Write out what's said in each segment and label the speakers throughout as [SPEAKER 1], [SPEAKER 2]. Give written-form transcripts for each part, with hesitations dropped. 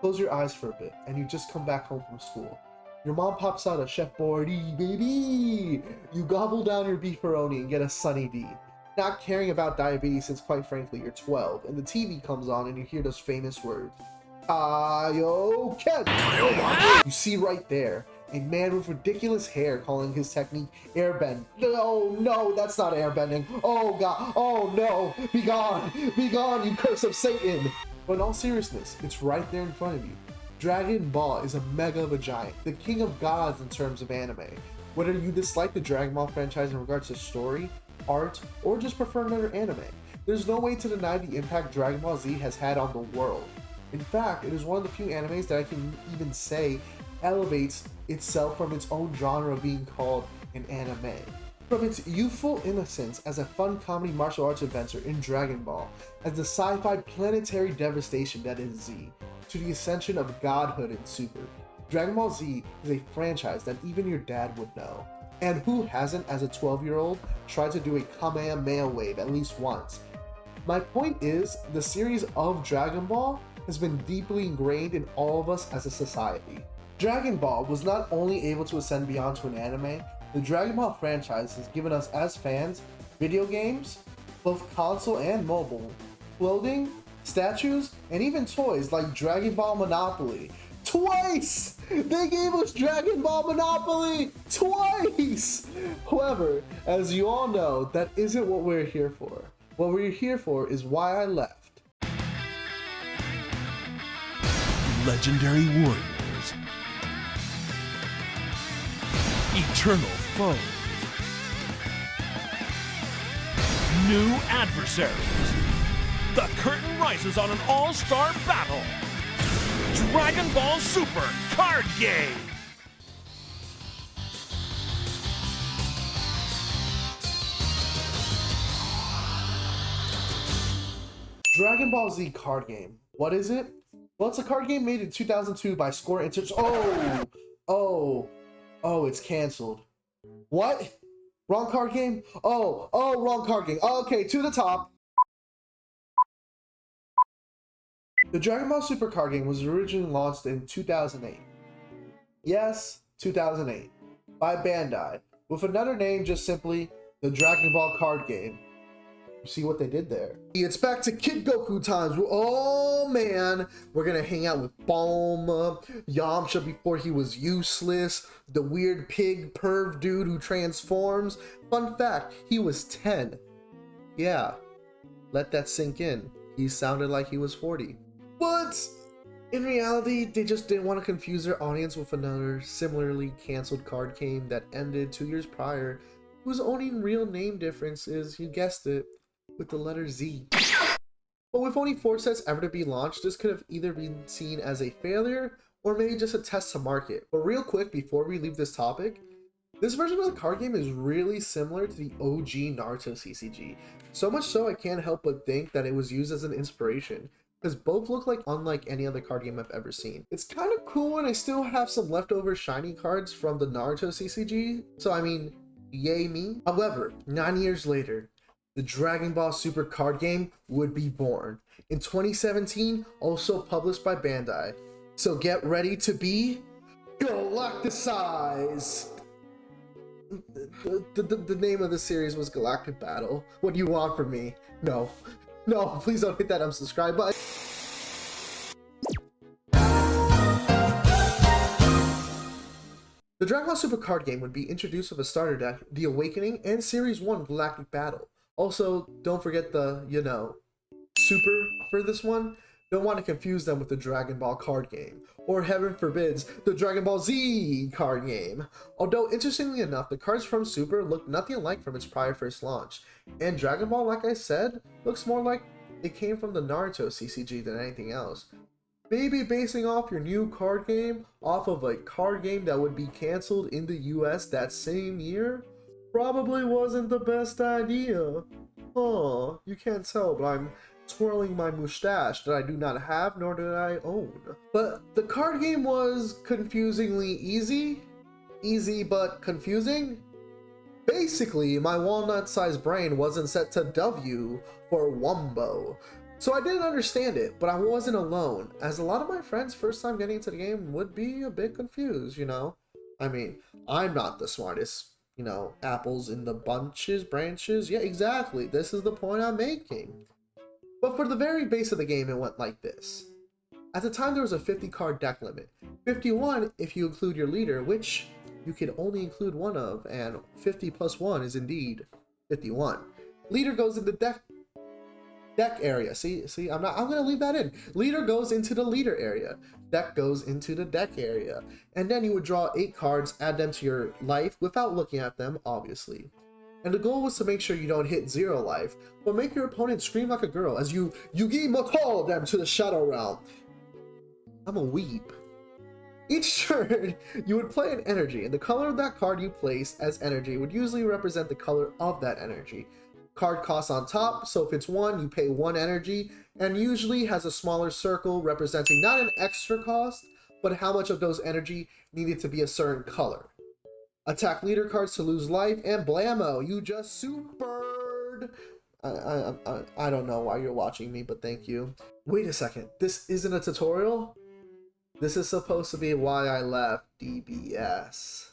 [SPEAKER 1] Close your eyes for a bit, and you just come back home from school. Your mom pops out a Chef Boyardee, baby! You gobble down your beefaroni and get a Sunny D. Not caring about diabetes since, quite frankly, you're 12, and the TV comes on and you hear those famous words. Kaioken! You see right there, a man with ridiculous hair calling his technique airbend. No, that's not airbending. Oh god, oh no, be gone, you curse of Satan. But in all seriousness, it's right there in front of you. Dragon Ball is a mega of a giant, the king of gods in terms of anime. Whether you dislike the Dragon Ball franchise in regards to story, art, or just prefer another anime, there's no way to deny the impact Dragon Ball Z has had on the world. In fact, it is one of the few animes that I can even say elevates itself from its own genre of being called an anime. From its youthful innocence as a fun comedy martial arts adventure in Dragon Ball, as the sci-fi planetary devastation that is Z, to the ascension of godhood in Super, Dragon Ball Z is a franchise that even your dad would know. And who hasn't, as a 12-year-old, tried to do a Kamehameha wave at least once? My point is, the series of Dragon Ball has been deeply ingrained in all of us as a society. Dragon Ball was not only able to ascend beyond to an anime, the Dragon Ball franchise has given us as fans video games, both console and mobile, clothing, statues, and even toys like Dragon Ball Monopoly. Twice! They gave us Dragon Ball Monopoly! Twice! However, as you all know, that isn't what we're here for. What we're here for is why I left.
[SPEAKER 2] Legendary warriors, eternal foes, new adversaries. The curtain rises on an all-star battle. Dragon Ball Super Card Game.
[SPEAKER 1] Dragon Ball Z card game. What is it? Well, it's a card game made in 2002 by Square Enix. Oh, it's canceled. What? Wrong card game? Oh, wrong card game. Okay, to the top. The Dragon Ball Super card game was originally launched in 2008. Yes, 2008. By Bandai, with another name just simply the Dragon Ball card game. See what they did there. It's back to Kid Goku times. Oh man, we're gonna hang out with Bulma, Yamcha before he was useless, the weird pig perv dude who transforms. Fun fact, he was 10. Yeah, let that sink in. He sounded like he was 40. But in reality, they just didn't want to confuse their audience with another similarly canceled card game that ended 2 years prior, whose only real name difference is, you guessed it, with the letter Z. But with only 4 sets ever to be launched, this could have either been seen as a failure or maybe just a test to market. But real quick, before we leave this topic, this version of the card game is really similar to the OG Naruto CCG. So much so I can't help but think that it was used as an inspiration, because both look like unlike any other card game I've ever seen. It's kind of cool, and I still have some leftover shiny cards from the Naruto CCG, so I mean, yay me. However, 9 years later, the Dragon Ball Super card game would be born in 2017, also published by Bandai. So get ready to be galacticized. The name of the series was Galactic Battle. What do you want from me? No, please don't hit that unsubscribe button. The Dragon Ball Super card game would be introduced with a starter deck, The Awakening, and Series 1 Galactic Battle. Also, don't forget the, Super for this one. Don't want to confuse them with the Dragon Ball card game, or heaven forbids, the Dragon Ball Z card game. Although, interestingly enough, the cards from Super look nothing alike from its prior first launch, and Dragon Ball, like I said, looks more like it came from the Naruto CCG than anything else. Maybe basing off your new card game off of a card game that would be cancelled in the US that same year? Probably wasn't the best idea. Oh, you can't tell, but I'm twirling my mustache that I do not have nor do I own. But the card game was confusingly easy but confusing. Basically, my walnut-sized brain wasn't set to W for Wumbo. So I didn't understand it, but I wasn't alone, as a lot of my friends first time getting into the game would be a bit confused, you know? I mean, I'm not the smartest, you know, apples in the branches. Yeah, exactly. This is the point I'm making. But for the very base of the game, it went like this. At the time, there was a 50 card deck limit. 51 if you include your leader, which you could only include one of, and 50 plus 1 is indeed 51. Leader goes in the deck area. See, I'm gonna leave that in. Leader goes into the leader area. Deck goes into the deck area. And then you would draw 8 cards, add them to your life without looking at them, obviously. And the goal was to make sure you don't hit 0 life, but make your opponent scream like a girl as you Yu-Gi-Oh! Them to the Shadow Realm. I'm a weeb. Each turn, you would play an energy, and the color of that card you place as energy would usually represent the color of that energy. Card costs on top, so if it's 1, you pay 1 energy, and usually has a smaller circle representing not an extra cost, but how much of those energy needed to be a certain color. Attack leader cards to lose life, and blammo, you just supered! I don't know why you're watching me, but thank you. Wait a second, this isn't a tutorial? This is supposed to be why I left DBS.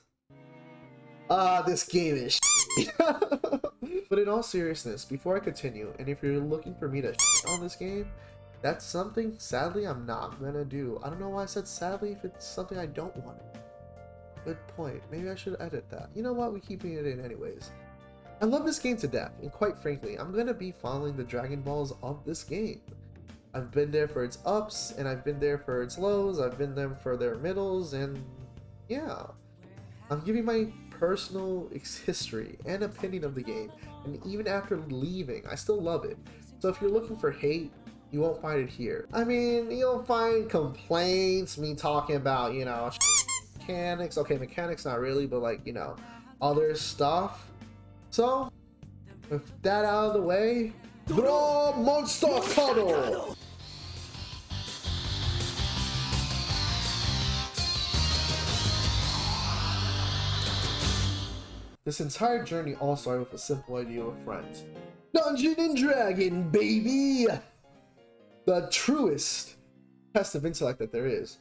[SPEAKER 1] This game is shit. But in all seriousness, before I continue, and if you're looking for me to shit on this game, that's something, sadly, I'm not gonna do. I don't know why I said sadly if it's something I don't want to do. Good point. Maybe I should edit that. You know what? We're keeping it in anyways. I love this game to death, and quite frankly, I'm gonna be following the Dragon Balls of this game. I've been there for its ups, and I've been there for its lows, I've been there for their middles, and yeah. I'm giving my personal history and opinion of the game, and even after leaving, I still love it. So if you're looking for hate, you won't find it here. I mean, you'll find complaints, me talking about, you know, mechanics. Okay, mechanics not really, but like, you know, other stuff. So, with that out of the way, draw monster cuddle! This entire journey all started with a simple idea with friends. Dungeon and Dragon, baby! The truest test of intellect that there is.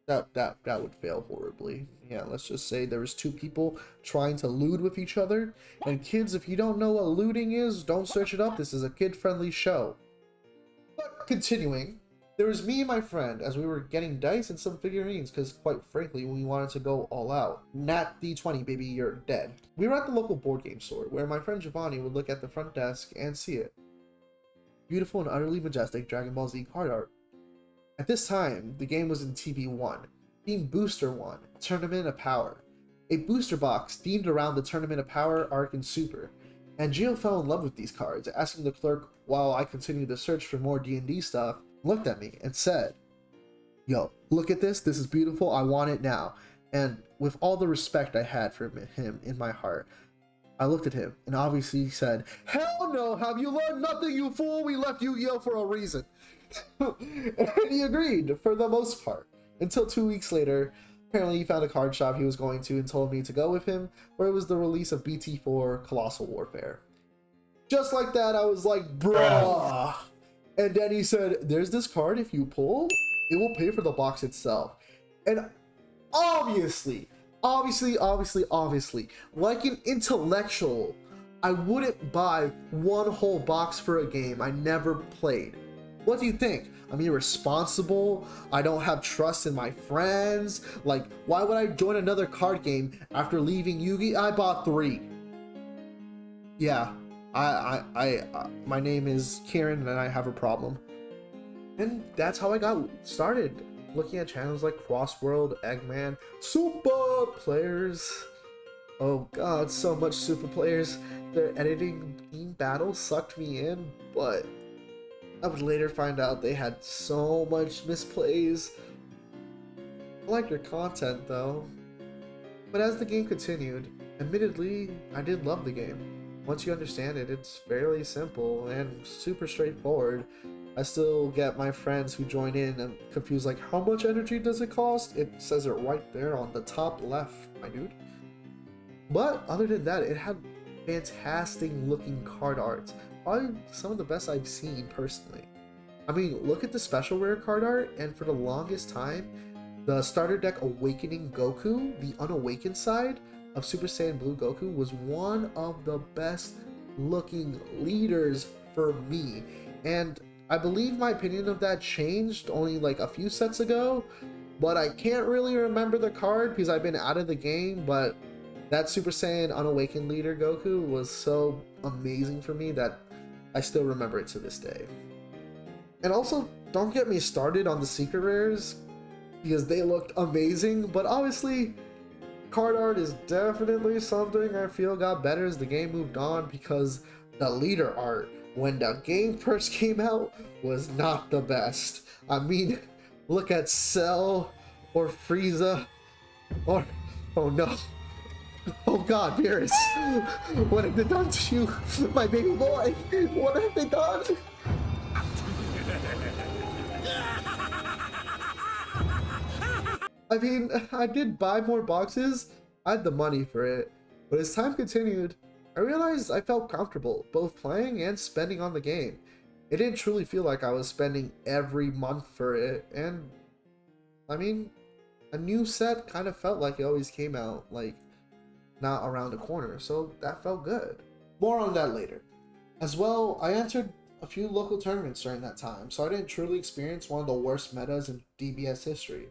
[SPEAKER 1] That would fail horribly. Yeah, let's just say there was 2 people trying to loot with each other. And kids, if you don't know what looting is, don't search it up. This is a kid-friendly show. But continuing, there was me and my friend as we were getting dice and some figurines because, quite frankly, we wanted to go all out. Nat D20, baby, you're dead. We were at the local board game store where my friend Giovanni would look at the front desk and see it. Beautiful and utterly majestic Dragon Ball Z card art. At this time, the game was in TB1, themed Booster 1, Tournament of Power. A booster box themed around the Tournament of Power arc and Super. And Gio fell in love with these cards, asking the clerk while I continued the search for more D&D stuff, looked at me and said, "Yo, look at this, this is beautiful, I want it now." And with all the respect I had for him in my heart, I looked at him and obviously said, "Hell no, have you learned nothing, you fool? We left Yu-Gi-Oh! For a reason." And he agreed for the most part, until 2 weeks later. Apparently he found a card shop he was going to and told me to go with him, where it was the release of BT4 Colossal Warfare. Just like that, I was like, bruh. And then he said, "There's this card, if you pull, it will pay for the box itself." And obviously, like an intellectual, I wouldn't buy one whole box for a game I never played. What do you think? I'm irresponsible? I don't have trust in my friends? Like, why would I join another card game after leaving Yugi? I bought 3. Yeah, my name is Kieran and I have a problem. And that's how I got started, looking at channels like Crossworld, Eggman, Super Players. Oh god, so much Super Players. Their editing team battle sucked me in, but I would later find out they had so much misplays. I like your content though. But as the game continued, admittedly, I did love the game. Once you understand it, it's fairly simple and super straightforward. I still get my friends who join in and confused like, how much energy does it cost? It says it right there on the top left, my dude. But other than that, it had fantastic looking card art. Probably some of the best I've seen personally. I mean, look at the special rare card art, and for the longest time, the starter deck Awakening Goku, the unawakened side of Super Saiyan Blue Goku, was one of the best looking leaders for me. And I believe my opinion of that changed only like a few sets ago, but I can't really remember the card because I've been out of the game. But that Super Saiyan Unawakened leader Goku was so amazing for me that I still remember it to this day. And also, don't get me started on the secret rares because they looked amazing, but obviously card art is definitely something I feel got better as the game moved on, because the leader art when the game first came out was not the best. I mean, look at Cell or Frieza or, oh no, oh god, Beerus, what have they done to you, my baby boy? What have they done? I mean, I did buy more boxes, I had the money for it, but as time continued, I realized I felt comfortable both playing and spending on the game. It didn't truly feel like I was spending every month for it, and I mean, a new set kind of felt like it always came out, like, not around the corner, so that felt good. More on that later. As well, I entered a few local tournaments during that time, so I didn't truly experience one of the worst metas in DBS history.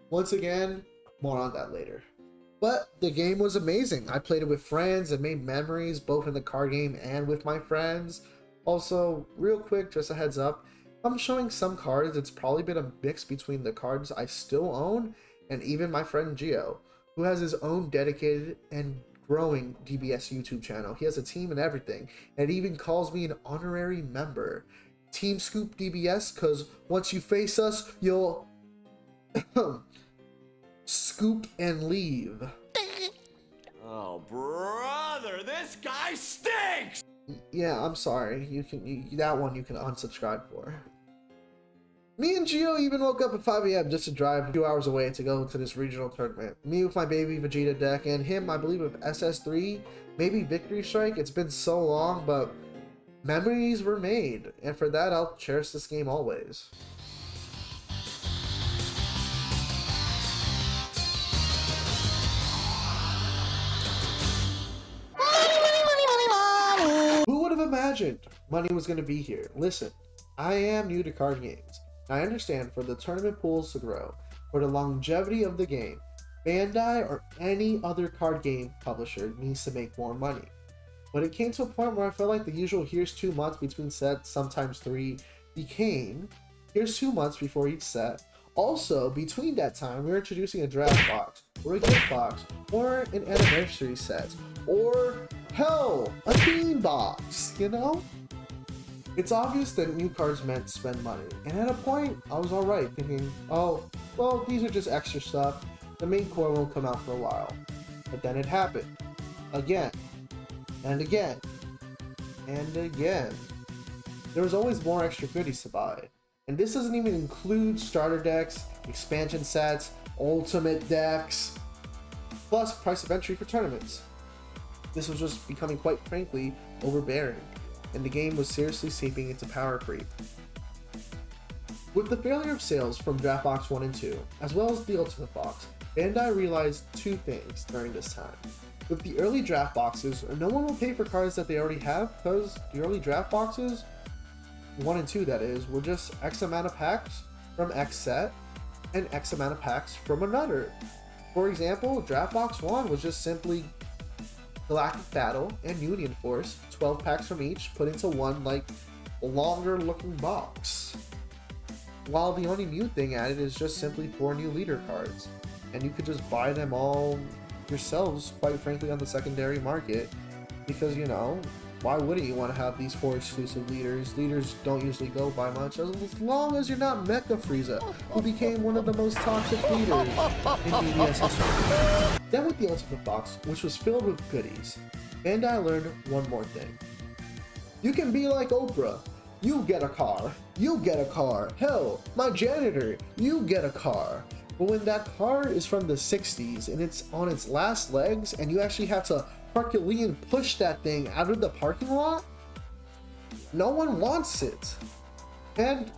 [SPEAKER 1] Once again, more on that later. But the game was amazing. I played it with friends and made memories both in the card game and with my friends. Also, real quick, just a heads up, I'm showing some cards. It's probably been a mix between the cards I still own and even my friend Gio, who has his own dedicated and growing DBS YouTube channel. He has a team and everything, and even calls me an honorary member. Team Scoop DBS, because once you face us, you'll scoop and leave.
[SPEAKER 3] Oh, brother, this guy stinks!
[SPEAKER 1] Yeah, I'm sorry. That one you can unsubscribe for. Me and Gio even woke up at 5 AM just to drive 2 hours away to go to this regional tournament. Me with my baby Vegeta deck, and him, I believe, with SS3, maybe Victory Strike. It's been so long, but memories were made, and for that, I'll cherish this game always. Who would have imagined money was going to be here? Listen, I am new to card games. I understand for the tournament pools to grow, for the longevity of the game, Bandai or any other card game publisher needs to make more money. But it came to a point where I felt like the usual here's 2 months between sets, sometimes 3, became here's 2 months before each set. Also, between that time, we were introducing a draft box, or a gift box, or an anniversary set, or hell, a theme box, you know? It's obvious that new cards meant spend money, and at a point, I was alright, thinking, oh, well, these are just extra stuff, the main core won't come out for a while. But then it happened. Again. And again. And again. There was always more extra goodies to buy. And this doesn't even include starter decks, expansion sets, ultimate decks, plus price of entry for tournaments. This was just becoming, quite frankly, overbearing, and the game was seriously seeping into power creep. With the failure of sales from Draft Box 1 and 2, as well as the Ultimate Box, Bandai realized 2 things during this time. With the early draft boxes, no one will pay for cards that they already have, because the early draft boxes, 1 and 2 that is, were just X amount of packs from X set, and X amount of packs from another. For example, Draft Box 1 was just simply Galactic Battle and Union Force, 12 packs from each, put into one, like, longer looking box. While the only new thing added is just simply 4 new leader cards, and you could just buy them all yourselves, quite frankly, on the secondary market, because, you know, why wouldn't you want to have these 4 exclusive leaders? Leaders don't usually go by much, as long as you're not Mecha Frieza, who became one of the most toxic leaders in DBS history. Then with the Ultimate Box, which was filled with goodies, Bandai learned one more thing. You can be like Oprah. You get a car. You get a car. Hell, my janitor, you get a car. But when that car is from the 60s and it's on its last legs and you actually have to Herculean push that thing out of the parking lot, no one wants it. And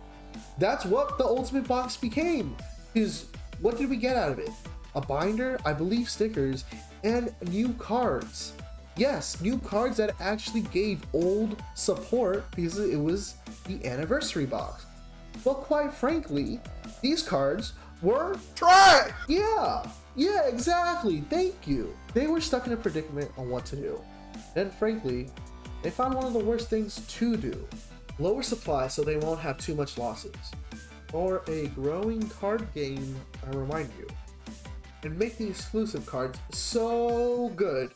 [SPEAKER 1] That's what the Ultimate Box became. Is what did we get out of it? A binder, I believe stickers, and new cards. Yes, new cards that actually gave old support because it was the anniversary box. Well, quite frankly, these cards were trash. Yeah, exactly. Thank you. They were stuck in a predicament on what to do. And frankly, they found one of the worst things to do. Lower supply so they won't have too much losses. Or a growing card game, I remind you. And make the exclusive cards so good.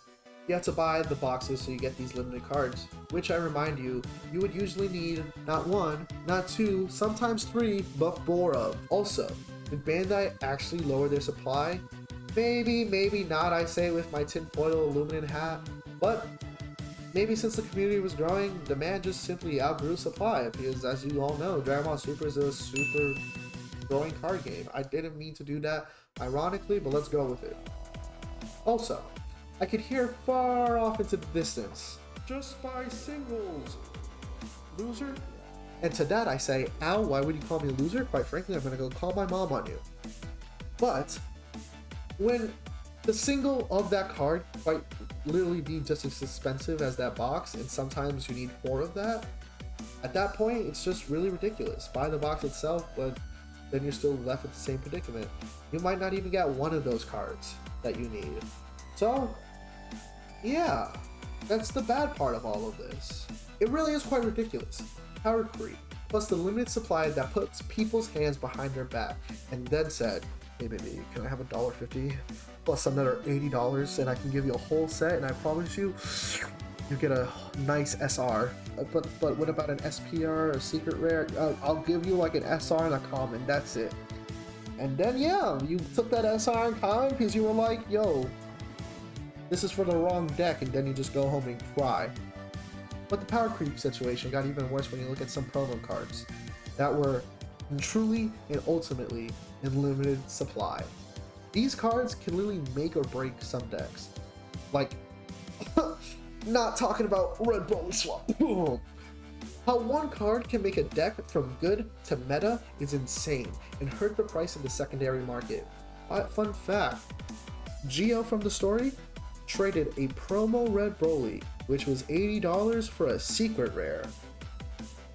[SPEAKER 1] You have to buy the boxes so you get these limited cards, which I remind you, you would usually need not one, not two, sometimes three, but four of. Also, did Bandai actually lower their supply? Maybe, maybe not, I say with my tinfoil aluminum hat, but maybe since the community was growing, demand just simply outgrew supply, because as you all know, Dragon Ball Super is a super growing card game. I didn't mean to do that, ironically, but let's go with it. Also, I could hear far off into the distance, just buy singles, loser. And to that I say, ow, why would you call me a loser? Quite frankly, I'm gonna go call my mom on you. But when the single of that card quite literally be just as expensive as that box, and sometimes you need 4 of that, at that point it's just really ridiculous. Buy the box itself, but then you're still left with the same predicament. You might not even get one of those cards that you need. So yeah, that's the bad part of all of this. It really is quite ridiculous. Power creep, plus the limited supply that puts people's hands behind their back, and then said, hey baby, can I have $1.50 plus another $80 and I can give you a whole set, and I promise you, you get a nice SR. But what about an SPR or secret rare? I'll give you like an SR and a common, that's it. And then yeah, you took that SR and common because you were like, yo, this is for the wrong deck, and then you just go home and cry. But the power creep situation got even worse when you look at some promo cards that were truly and ultimately in limited supply. These cards can literally make or break some decks. Like, not talking about Red Bull Swap. How one card can make a deck from good to meta is insane and hurt the price in the secondary market. Fun fact, Geo from the story traded a promo Red Broly, which was $80 for a secret rare.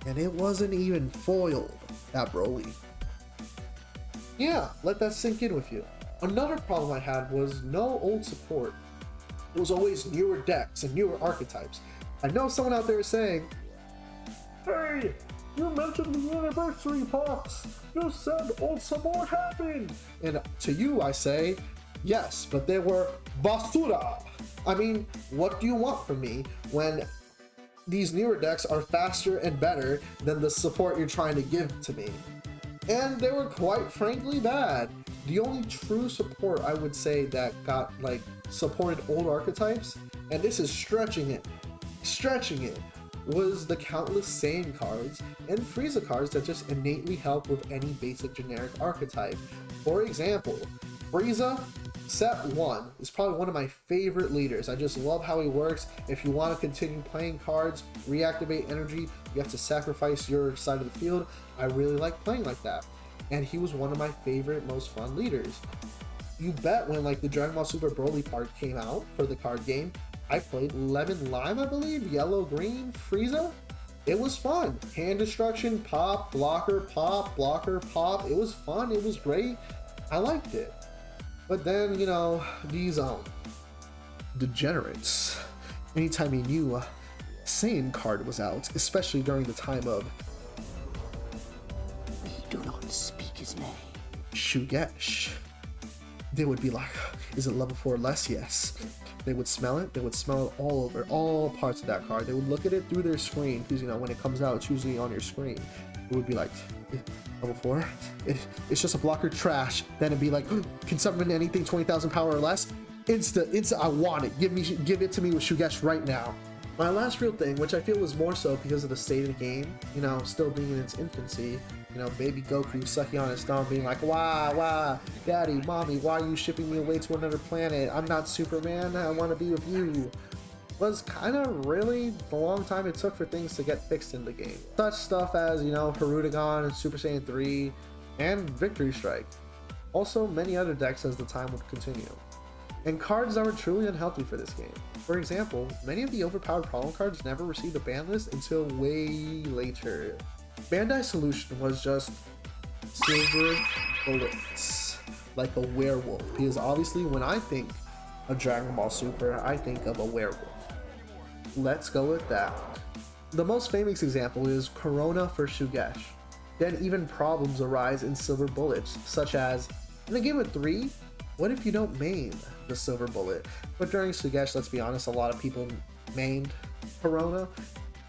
[SPEAKER 1] And it wasn't even foiled, that Broly. Yeah, let that sink in with you. Another problem I had was no old support. It was always newer decks and newer archetypes. I know someone out there is saying, hey, you mentioned the anniversary box. You said old support happened. And to you I say, yes, but they were basura. I mean, what do you want from me when these newer decks are faster and better than the support you're trying to give to me? And they were quite frankly bad. The only true support I would say that got like supported old archetypes, and this is stretching it, was the countless Saiyan cards and Frieza cards that just innately help with any basic generic archetype. For example, Frieza Set 1 is probably one of my favorite leaders. I just love how he works. If you want to continue playing cards, reactivate energy, you have to sacrifice your side of the field. I really like playing like that. And he was one of my favorite, most fun leaders. You bet when like the Dragon Ball Super Broly card came out for the card game, I played Lemon Lime, I believe, Yellow Green, Frieza. It was fun. Hand destruction, pop, blocker, pop, blocker, pop. It was fun, it was great. I liked it. But then, you know, these degenerates, anytime a new Saiyan card was out, especially during the time of
[SPEAKER 4] We do not speak his name.
[SPEAKER 1] Shugesh, they would be like, is it level 4 or less? Yes. They would smell it. They would smell it all over, all parts of that card. They would look at it through their screen, because, you know, when it comes out, it's usually on your screen. It would be like, level 4? It's just a blocker, trash. Then it'd be like, can summon anything 20,000 power or less? Insta, I want it. Give it to me with Shugesh right now. My last real thing, which I feel was more so because of the state of the game, you know, still being in its infancy, you know, baby Goku sucking on his thumb, being like, wah, daddy, mommy, why are you shipping me away to another planet? I'm not Superman, I want to be with you. was kind of really the long time it took for things to get fixed in the game. Such stuff as, you know, Hirudegan, Super Saiyan 3, and Victory Strike. Also many other decks as the time would continue. And cards that were truly unhealthy for this game. For example, many of the overpowered problem cards never received a ban list until way later. Bandai's solution was just silver bullets, like a werewolf, because obviously when I think of Dragon Ball Super, I think of a werewolf. Let's go with that. The most famous example is Corona for Shugesh. Then even problems arise in silver bullets, such as, in a game of 3, what if you don't main the silver bullet? But during Shugesh, let's be honest, a lot of people mained Corona,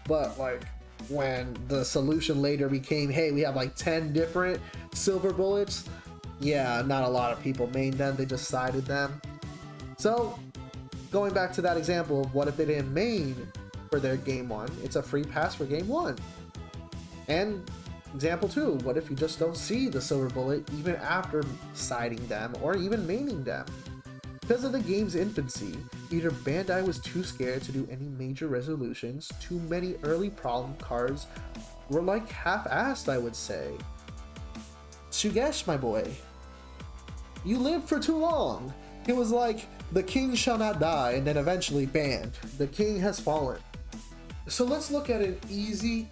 [SPEAKER 1] but like when the solution later became, hey, we have like 10 different silver bullets, yeah, not a lot of people mained them, they just sided them. So going back to that example of what if they didn't main for their game 1, it's a free pass for game 1. And example 2, what if you just don't see the silver bullet even after siding them or even maining them? Because of the game's infancy, either Bandai was too scared to do any major resolutions, too many early problem cards were like half-assed, I would say. Shugesh, my boy, you lived for too long. It was like, the king shall not die, and then eventually banned. The king has fallen. So let's look at an easy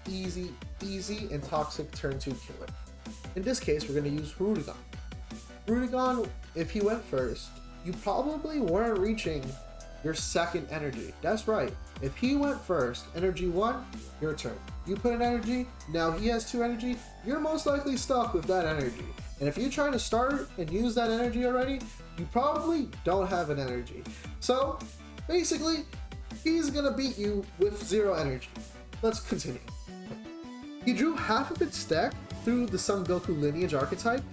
[SPEAKER 1] and toxic turn 2 killer. In this case, we're going to use Hirudegan. Hirudegan, if he went first, you probably weren't reaching your second energy. That's right. If he went first, energy 1, your turn. You put an energy, now he has 2 energy, you're most likely stuck with that energy. And if you're trying to start and use that energy already, you probably don't have an energy. So basically, he's gonna beat you with 0 energy. Let's continue. He drew half of its deck through the Son Goku lineage archetype,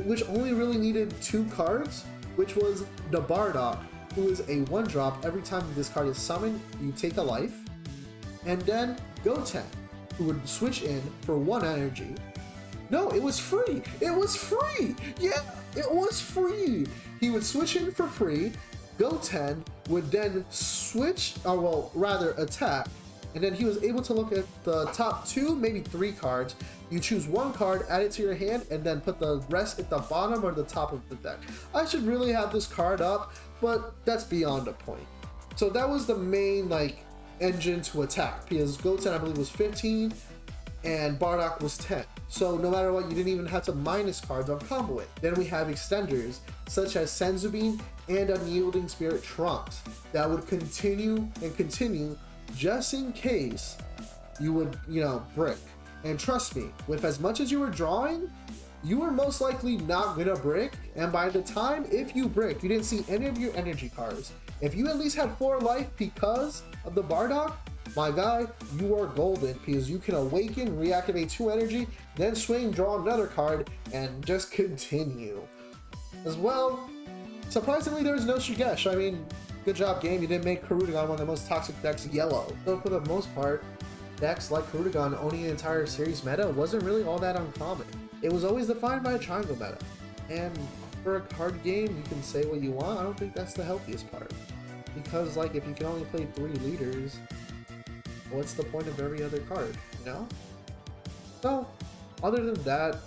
[SPEAKER 1] which only really needed 2 cards, which was the Bardock, who is a 1-drop every time this card is summoned, you take a life, and then Goten, who would switch in for 1 energy. No, it was free! It was free! Yeah, it was free! He would switch in for free, Goten would then switch, or well, rather attack, and then he was able to look at the top 2, maybe 3 cards. You choose 1 card, add it to your hand, and then put the rest at the bottom or the top of the deck. I should really have this card up, but that's beyond the point. So that was the main like engine to attack, because Goten I believe was 15 and Bardock was 10. So no matter what, you didn't even have to minus cards on combo it. Then we have extenders such as Senzubin and Unyielding Spirit Trunks that would continue and continue just in case you would, you know, brick. And trust me, with as much as you were drawing, you were most likely not gonna brick, and by the time if you brick, you didn't see any of your energy cards. If you at least had 4 life because of the Bardock, my guy, you are golden, because you can awaken, reactivate 2 energy, then swing, draw another card, and just continue. As well, surprisingly, there was no Shugesh. I mean, good job, game. You didn't make Hirudegan one of the most toxic decks yellow. So for the most part, decks like Hirudegan owning an entire series meta wasn't really all that uncommon. It was always defined by a triangle meta. And for a card game, you can say what you want. I don't think that's the healthiest part. Because, like, if you can only play 3 leaders, what's the point of every other card, you know? So, other than that,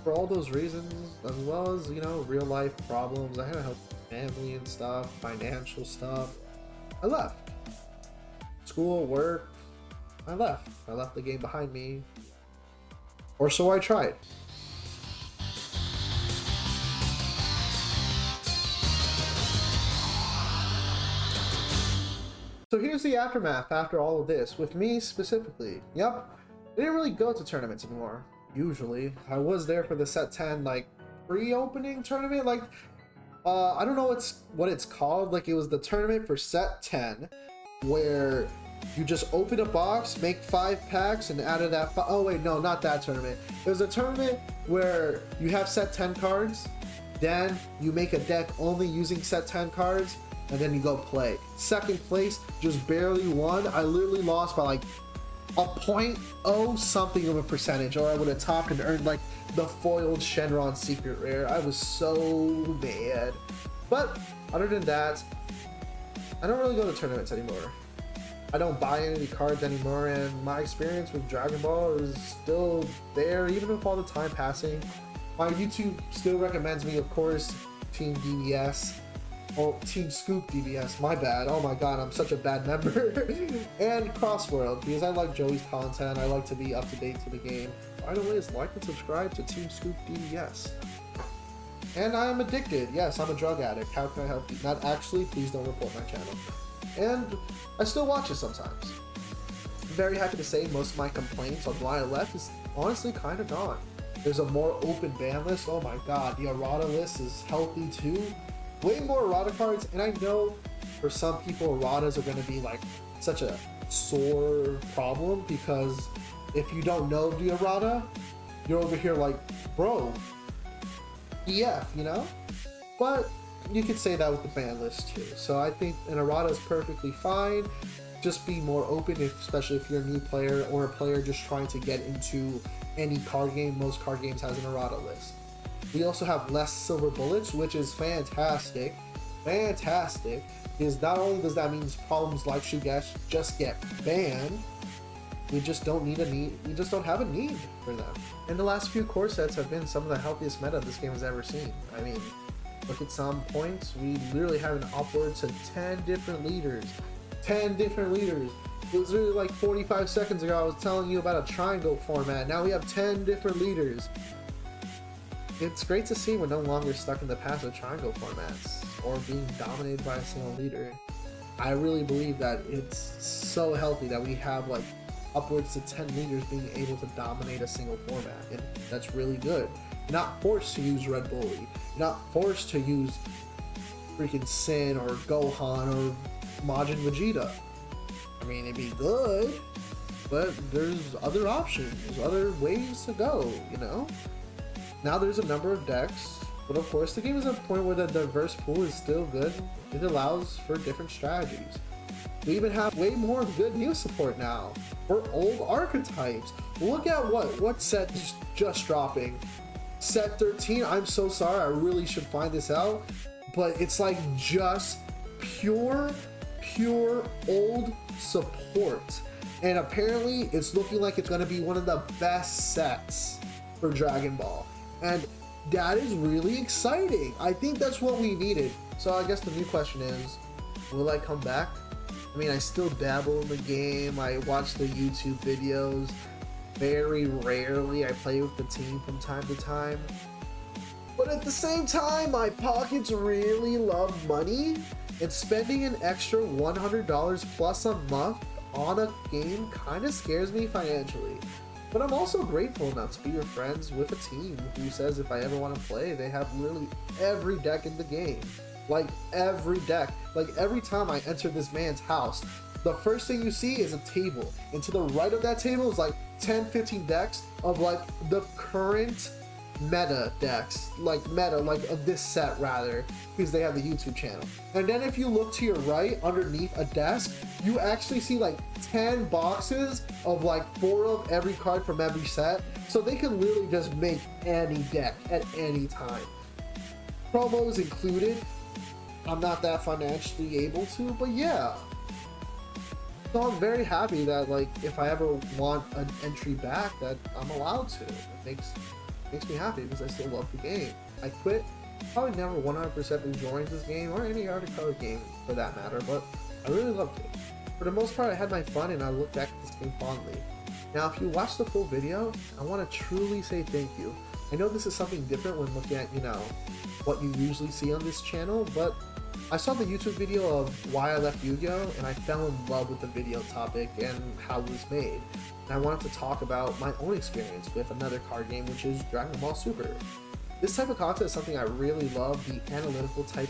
[SPEAKER 1] for all those reasons, as well as, you know, real life problems, I had to help family and stuff, financial stuff, I left. School, work, I left. I left the game behind me. Or so I tried. So here's the aftermath after all of this, with me specifically. Yep, I didn't really go to tournaments anymore, usually. I was there for the set 10, like, pre-opening tournament, like, I don't know what it's called, like, it was the tournament for set 10, where you just open a box, make 5 packs, and out of that, oh wait, no, not that tournament. It was a tournament where you have set 10 cards, then you make a deck only using set 10 cards, and then you go play. Second place, just barely won. I literally lost by like a 0.0 something of a percentage, or I would have topped and earned like the foiled Shenron secret rare. I was so mad. But other than that, I don't really go to tournaments anymore. I don't buy any cards anymore, and my experience with Dragon Ball is still there, even with all the time passing. My YouTube still recommends me, of course, Team DBS. Oh, Team Scoop DBS, my bad. Oh my god, I'm such a bad member. And Crossworld, because I like Joey's content. I like to be up to date to the game. By the way, is like and subscribe to Team Scoop DBS. And I am addicted. Yes, I'm a drug addict. How can I help you? Not actually, please don't report my channel. And I still watch it sometimes. I'm very happy to say most of my complaints on why I left is honestly kind of gone. There's a more open ban list. Oh my god, the errata list is healthy too. Way more errata cards, and I know for some people erratas are going to be like such a sore problem, because if you don't know the errata, you're over here like, bro, EF, you know? But you could say that with the ban list too. So I think an errata is perfectly fine. Just be more open, especially if you're a new player or a player just trying to get into any card game. Most card games has an errata list. We also have less silver bullets, which is fantastic. Fantastic. Because not only does that mean problems like Shugesh just get banned, we just don't have a need for them. And the last few core sets have been some of the healthiest meta this game has ever seen. I mean, look at some points. We literally have an upwards of 10 different leaders. 10 different leaders. It was literally like 45 seconds ago I was telling you about a triangle format. Now we have 10 different leaders. It's great to see we're no longer stuck in the past with triangle formats or being dominated by a single leader. I really believe that it's so healthy that we have like upwards to 10 leaders being able to dominate a single format, and that's really good. You're not forced to use Red Bully. You're not forced to use freaking Sin or Gohan or Majin Vegeta. I mean, it'd be good, but there's other options, there's other ways to go, you know? Now there's a number of decks, but of course the game is at a point where the diverse pool is still good. It allows for different strategies. We even have way more good new support now for old archetypes. Look at what set is just dropping. Set 13, I'm so sorry, I really should find this out, but it's like just pure old support. And apparently it's looking like it's gonna be one of the best sets for Dragon Ball. And that is really exciting. I think that's what we needed. So I guess the new question is, will I come back? I mean, I still dabble in the game. I watch the YouTube videos. Very rarely I play with the team from time to time. But at the same time, my pockets really love money. And spending an extra $100 plus a month on a game kind of scares me financially. But I'm also grateful enough to be your friends with a team who says if I ever want to play, they have literally every deck in the game. Like every deck. Like every time I enter this man's house, the first thing you see is a table. And to the right of that table is like 10-15 decks of like the current meta decks. Like of this set rather, because they have the YouTube channel. And then if you look to your right underneath a desk, you actually see like 10 boxes of like 4 of every card from every set. So they can literally just make any deck at any time. Promos included. I'm not that financially able to, but yeah. So I'm very happy that like if I ever want an entry back, that I'm allowed to. It makes me happy because I still love the game. I quit, probably never 100% enjoying this game or any other card game for that matter, but I really loved it. For the most part, I had my fun and I look back at this game fondly. Now, if you watch the full video, I want to truly say thank you. I know this is something different when looking at, you know, what you usually see on this channel, but I saw the YouTube video of why I left Yu-Gi-Oh! And I fell in love with the video topic and how it was made. And I wanted to talk about my own experience with another card game, which is Dragon Ball Super. This type of content is something I really love, the analytical type,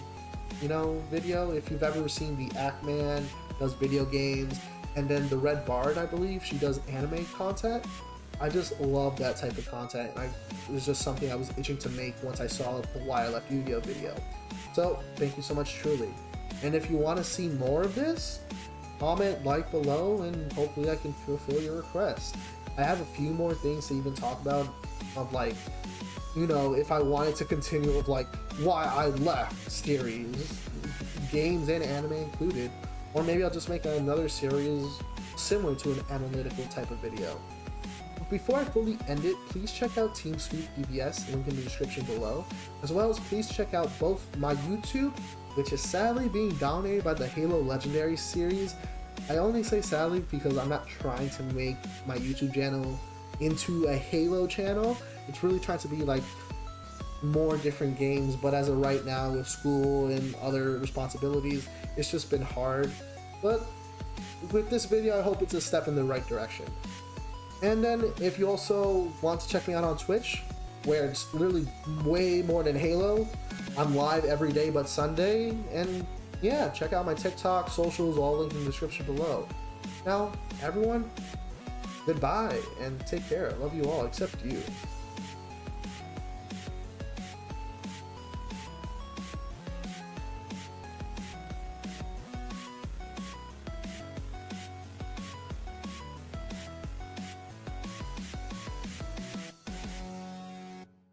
[SPEAKER 1] you know, video. If you've ever seen the Ackman does video games, and then the Red Bard, I believe, she does anime content. I just love that type of content, and it was just something I was itching to make once I saw the Why I Left Yu-Gi-Oh! Video. So, thank you so much, truly. And if you want to see more of this, comment, like below, and hopefully I can fulfill your request. I have a few more things to even talk about, of like, you know, if I wanted to continue with like why I left series, games and anime included, Or maybe I'll just make another series similar to an analytical type of video. Before I fully end it, please check out Team Scoop DBS, link in the description below, as well as please check out both my YouTube, which is sadly being dominated by the Halo Legendary series. I only say sadly because I'm not trying to make my YouTube channel into a Halo channel. It's really trying to be like more different games, but as of right now with school and other responsibilities, it's just been hard. But with this video, I hope it's a step in the right direction. And then if you also want to check me out on Twitch, where it's literally way more than Halo, I'm live every day but Sunday, and yeah, check out my TikTok, socials, all linked in the description below. Now, everyone, goodbye and take care. I love you all except you.